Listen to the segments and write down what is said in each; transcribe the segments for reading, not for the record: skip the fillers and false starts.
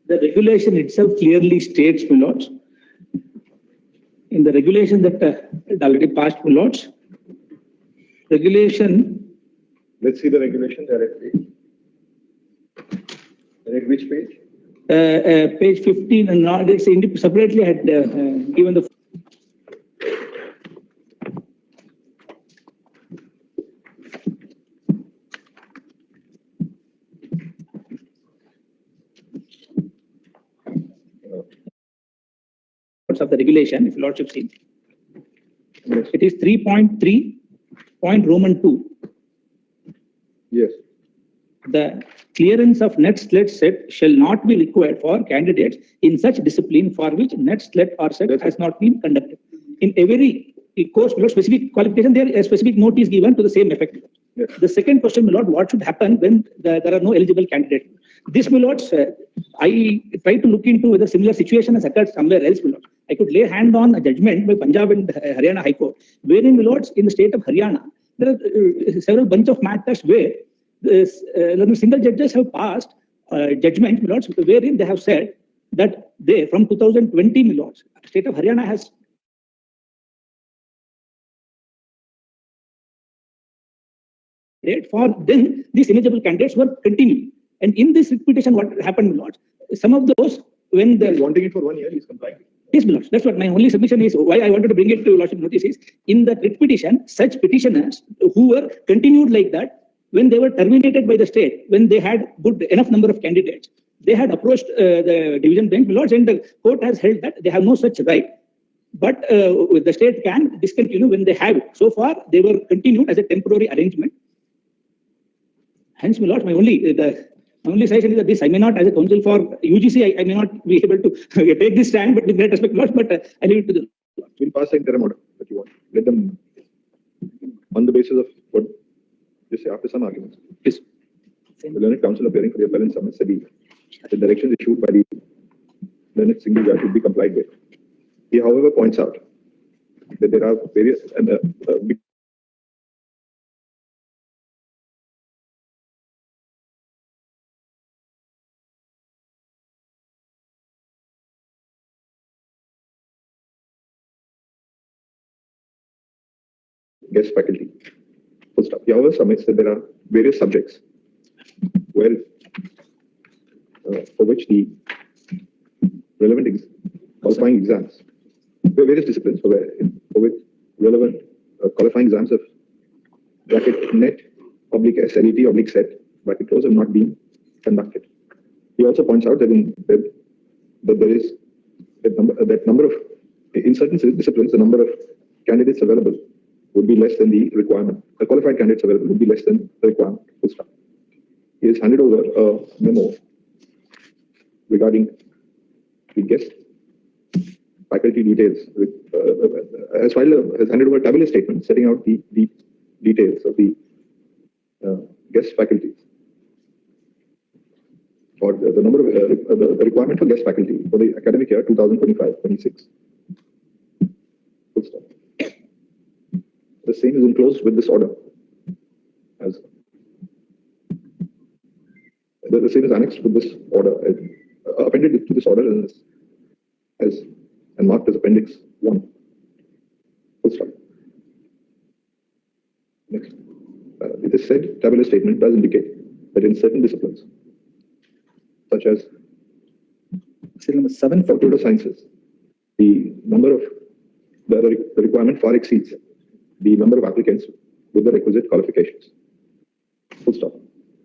The regulation itself clearly states, my lords, in the regulation that it already passed, my lords, regulation. Let's see the regulation directly. And at which page? Page 15, and not it's separately had given the. Of the regulation, if Lordship seen. Yes. It is 3.3. Roman 2. Yes. The clearance of net slet set shall not be required for candidates in such discipline for which net slet or set has not been conducted. In every course, below specific qualification, there is a specific note is given to the same effect. Yes. The second question, my lord, what should happen when there are no eligible candidates? This, my lords, I try to look into whether similar situation has occurred somewhere else, my lord. I could lay hand on a judgment by Punjab and Haryana High Court, wherein, my lords, in the state of Haryana, there are several bunch of matters where single judges have passed judgment, my lords, wherein they have said that they, from 2020, my lords, state of Haryana has for then these eligible candidates were continuing. And in this petition, what happened, my lords, some of those, when the wanting it for 1 year, he's complying. Yes, my lords. That's what my only submission is. Why I wanted to bring it to lordship notice is in the writ petition, such petitioners who were continued like that when they were terminated by the state, when they had good enough number of candidates, they had approached the division bench, my lords, and the court has held that they have no such right. But the state can discontinue when they have it. So far, they were continued as a temporary arrangement. Hence, my lords, my only suggestion is that this, I may not, as a counsel for UGC, I may not be able to take this stand, but with great respect, lords, but I leave it to the. We'll pass the interim order that you want. Let them, on the basis of what you say, after some arguments. Yes. The learned counsel appearing for the appellant summons SEBI, the directions issued by the learned single judge should be complied with. He, however, points out that there are various guest faculty. Full stop. He, however, submits that there are various subjects where for which the relevant qualifying exams, various disciplines for which relevant qualifying exams of bracket net oblique SLET oblique set bracket close have not been conducted. He also points out that there is that number of in certain disciplines the number of candidates available would be less than the requirement. The qualified candidates available would be less than the requirement. Full stop. He has handed over a memo regarding the guest faculty details. Has handed over a tabular statement setting out the details of the guest faculties for the number of the requirement for guest faculty for the academic year 2025-26. Full stop. The same is enclosed with this order. As the same is annexed with this order, appended to this order and marked as Appendix 1. Full stop. Next. It is said tabular statement does indicate that in certain disciplines, such as number 7 for computer sciences, the number of the requirement far exceeds the number of applicants with the requisite qualifications. Full stop.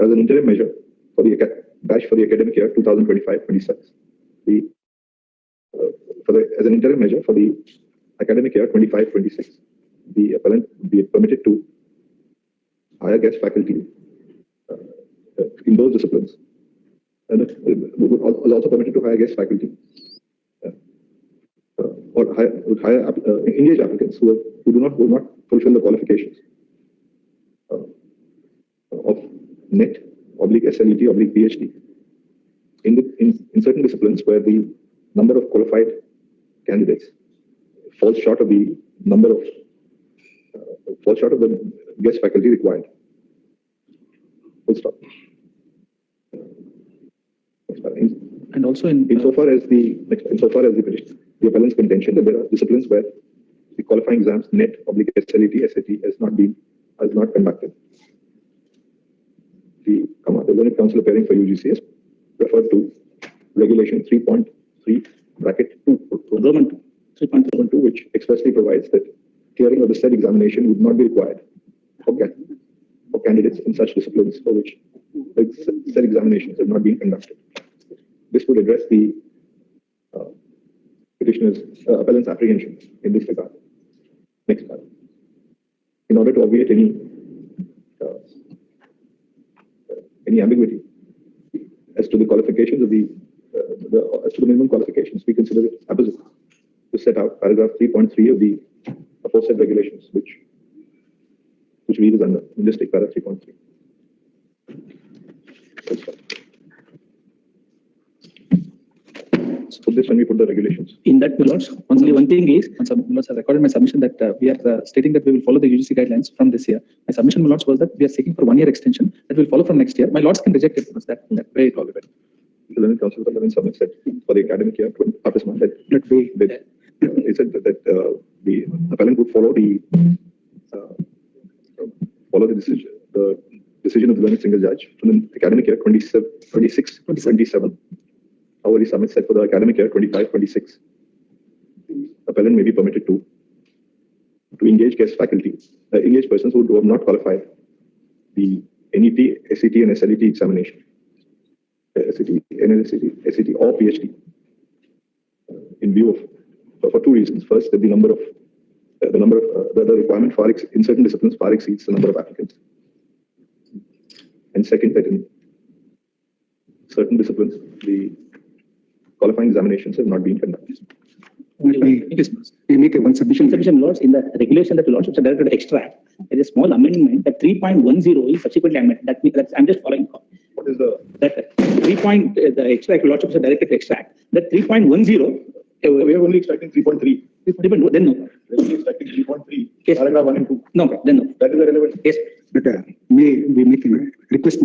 As an interim measure for the batch for the academic year 2025-26, as an interim measure for the academic year 25-26, the appellant will be permitted to hire guest faculty in those disciplines, and was also permitted to hire guest faculty or hire engaged applicants who do not fulfill the qualifications of net oblique SLET oblique PhD in certain disciplines where the number of qualified candidates falls short of the guest faculty required. Full stop. And also insofar as the petition, the appellant's contention that there are disciplines where the qualifying exams, NET, SLET, SAT has not conducted. The Learned Council appearing for UGC referred to regulation 3.3 bracket 2, Roman 3.2, which expressly provides that clearing of the said examination would not be required for candidates in such disciplines for which said examinations have not been conducted. This would address the petitioner's appellant's apprehension in this regard. Next slide. In order to obviate any ambiguity as to the qualifications of as to the minimum qualifications, we consider it apposite to set out paragraph 3.3 of the aforesaid regulations, which read as under. We'll just take paragraph 3.3. So this when we put the regulations. In that, my lords, only one thing is, my lords, I recorded my submission that we are stating that we will follow the UGC guidelines from this year. My submission, my lords, was that we are seeking for 1 year extension that will follow from next year. My lords can reject it because that way it will be better. The Learned Council of 11 submits that for the academic year, it said that the appellant would follow the decision of the learned single judge from the academic year 26-27. However, he submits that for the academic year 25-26, the appellant may be permitted to engage guest faculty, engage persons who have not qualified the NET, SET, and SLET examination, SET, NLSET, or PhD, in view of for two reasons. First, that the requirement in certain disciplines far exceeds the number of applicants, and second, that in certain disciplines the qualifying examinations have not been conducted. We make one submission, lords, in the regulation that the lordships are directed to extract. There is a small amendment that 3.10 is subsequently amended. That's I'm just following. What is that 3. The extract lordships are directed to extract. That 3.10. We are only extracting 3.3. Then no. We are only extracting 3.3. Yes. Paragraph 1 and 2. No, then no. That is the relevant. Yes. But may we make a request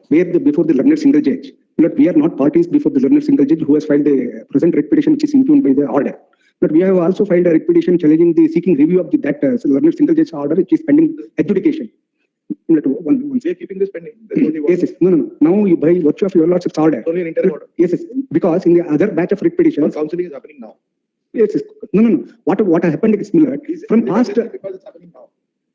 where before the learned single judge, but we are not parties before the learned single judge who has filed the present writ petition which is impugned by the order. But we have also filed a writ petition challenging the seeking review of that learned single judge order which is pending adjudication. We are keeping this pending. Yes. No. Now you by virtue of your lordship's order. It's only an interim order. Yes. Because in the other batch of writ petitions. Counseling is happening now. Yes. No. What happened is similar. From past. Because it's happening now.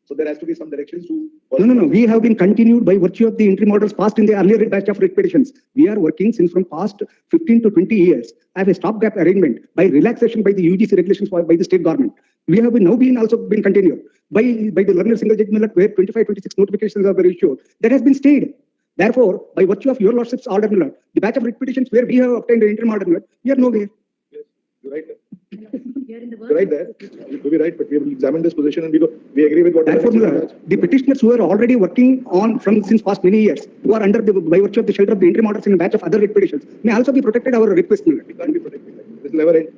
So there has to be some directions to. No. We have been continued by virtue of the interim orders passed in the earlier batch of writ petitions. We are working since from past 15 to 20 years. I have a stopgap arrangement by relaxation by the UGC regulations by the state government. We have now been continued by the learned single judge where 25-26 notifications are very issued. That has been stayed. Therefore, by virtue of your lordship's order, the batch of writ petitions where we have obtained the interim order, we are nowhere. Yes, you're right. You're right there. You could be right, but we have examined this position and we agree with what. Therefore, the petitioners who are already working on since past many years, who are under by virtue of the shelter of the interim orders in a batch of other writ petitions, may also be protected. Our request. We can't be protected. This will never end.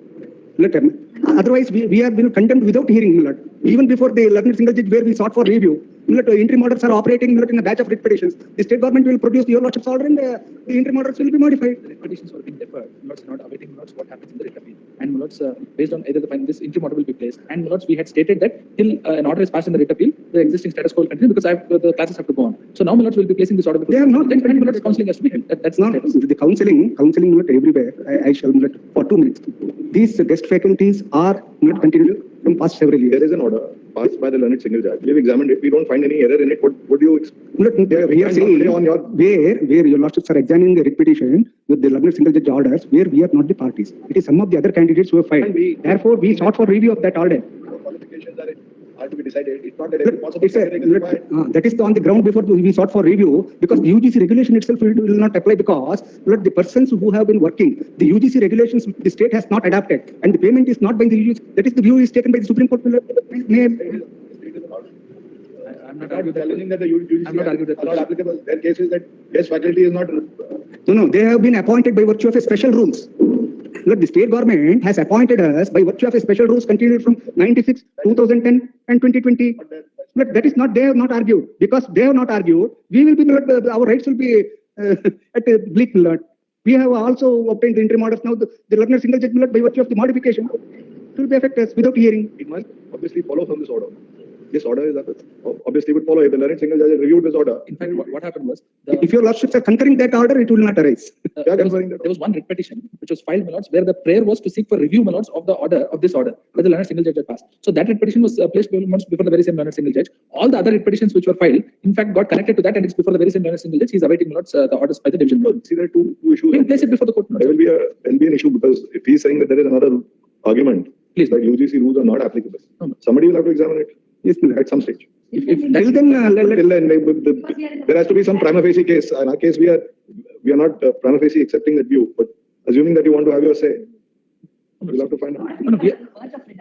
Otherwise, we have been condemned without hearing. Even before the learned single judge where we sought for review, interim orders are operating in a batch of writ petitions. The state government will produce your lordship's order and the interim orders will be modified. The petitions are being deferred. Lords not awaiting lords what happens in the writ appeal. And lords, based on either this interim order will be placed. And lords, we had stated that till an order is passed in the writ appeal, the existing status quo will continue because the classes have to go on. So now lords will be placing this order. They are not. Then lords counselling has to be held. That's not the counselling everywhere. I shall for 2 minutes. These guest faculties are not continued from past several years. There is an order passed by the learned single judge. We have examined it. We don't find any error in it. What do you expect? We are saying on your where your lordships are examining the writ petition with the learned single judge orders, where we are not the parties. It is some of the other candidates who have filed. Therefore, we sought for review of that order. Qualifications are to be decided. It's not that every possible. That is on the ground before we sought for review because the UGC regulation itself will not apply because the persons who have been working, the UGC regulations the state has not adapted and the payment is not by the UGC. That is the view is taken by the Supreme Court. I'm not arguing that the UGC are not applicable. Their case is that guest faculty is not. No. They have been appointed by virtue of a special rules. The state government has appointed us by virtue of a special rules continued from 96, 2010 and 2020. But that is not, they have not argued. Because they have not argued, we will be, our rights will be at a bleak. We have also obtained the interim orders now. The learner single judge by virtue of the modification, it will be effective without hearing. It must obviously follow from this order. This order is obviously would follow if the learned single judge reviewed this order. In fact, what happened was, If your lordships are concurring that order, it will not arise. there was one writ petition which was filed, my lords, where the prayer was to seek for review, my lords, of the order of this order, where the learned single judge had passed. So that writ petition was placed before the very same learned single judge. All the other writ petitions which were filed, in fact, got connected to that, and it's before the very same learned single judge. He's awaiting, my lords, the orders by the division. See, there are two issues. We'll place it before the court. There will be an issue because if he's saying that there is another argument, Please. that UGC rules are not applicable, No. somebody will have to examine it. Yes, my lord. At some stage. If Till then, Till then, there has to be some prima facie case. In our case, we are not prima facie accepting that view, but assuming that you want to have your say, we'll have to find out.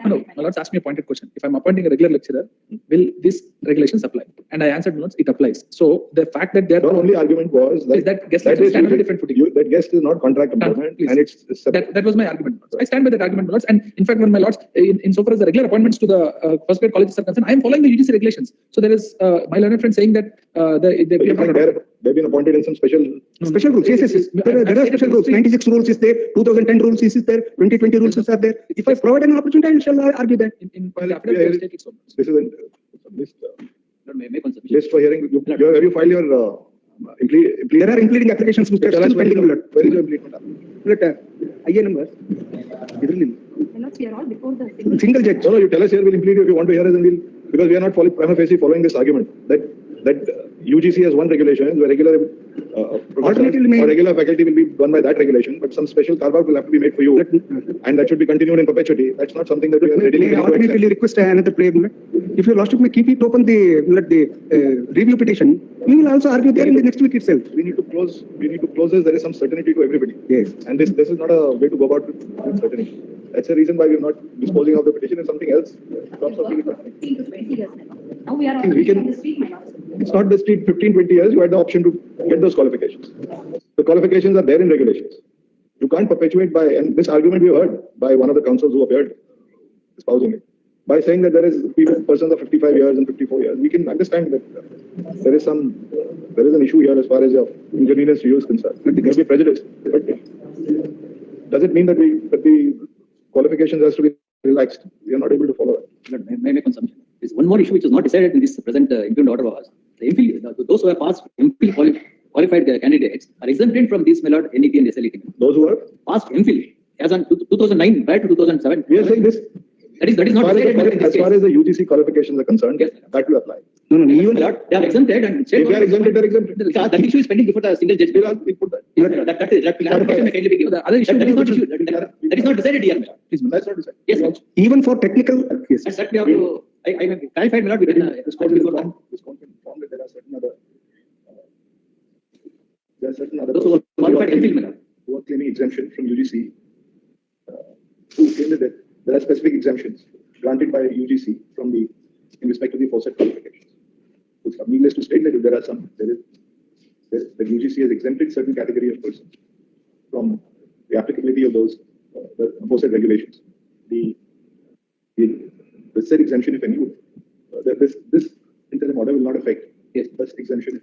No, my lords asked me a pointed question. If I'm appointing a regular lecturer, will these regulations apply? And I answered, my lords, it applies. So the fact that they're Your only argument was is that guest that lecturers is stand on a usually- different footing. that guest is not contract employment please. and it's separate. That was my argument. I stand by that argument, my lords. And in fact, when my lords, in so far as the regular appointments to the first grade colleges are concerned, I am following the UGC regulations. So there is my learned friend saying that You find they've been appointed in some special. Special rules, yes, yes, yes. There are special rules. 96 rules is there, 2010 rules is there, 2020 rules is there. If I provide an opportunity, I shall argue that. in Well, the affidavit, they state it so. This is a list for hearing. Have you filed your There are impleading applications which are Tell us still where is pending. your- where is your impleadment? Let IA number. We are all before the Single judge. No, you tell us here, we'll implement if you want to hear us, and we'll, because we are not prima facie following this argument that UGC has one regulation, where regular Alternatively, or regular faculty will be done by that regulation, but some special carve-out will have to be made for you, and that should be continued in perpetuity. That's not something that we are ready May I to accept. alternatively request another prayer? If your lordship may keep it open, the review petition, we will also argue there in the next week itself. We need to close this. There is some certainty to everybody. Yes. And this is not a way to go about with certainty. That's the reason why we are not disposing of the petition, and something else comes up. 15 to 20 years now. Now we are We can- on the street, my lords. It's not the street 15, 20 years, you had the option to get those qualifications. The qualifications are there in regulations. You can't perpetuate by, and this argument we heard by one of the councils who appeared espousing it, by saying that there is persons of 55 years and 54 years. We can understand that there is an issue here as far as your inconvenience to you is concerned. There may be prejudice, but does it mean that the qualifications has to be relaxed? We are not able to follow that. May I make one submission? There's one more issue which is not decided in this present implemented order of ours. The MPhil, those who have passed MPhil qualified candidates are exempted from this, my lord, NEP and SLET. Those who are, Passed MPhil as on 2009 prior to 2007. we are saying this, That is not decided in this as far case. as the UGC qualifications are concerned, Yes. that will apply. No, My even lord, they are exempted and If they are exempted, they are exempted. That issue is pending before the single judge. We'll put that. That clarification may kindly be given. The other issue That is not is- issue. That is not decided here, my lord. Please, my lords. That's not decided. Yes, my lord. even for technical, yes. That we have to. I have clarified, my lord. We can This court is before that. informed that there are certain other Those who have qualified MPhil, my lord. who are claiming exemption from UGC, who claim that there are specific exemptions granted by UGC in respect to the aforesaid qualifications. It's needless to state that if there are some, the UGC has exempted certain category of persons from the applicability of those the aforesaid regulations. The said exemption, if any, this interim order will not affect this exemption.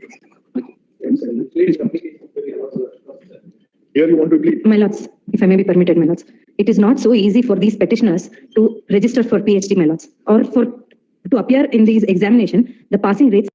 Here you want to plead. My lords, if I may be permitted, my lords, it is not so easy for these petitioners to register for PhD, my lords, or to appear in these examination. The passing rates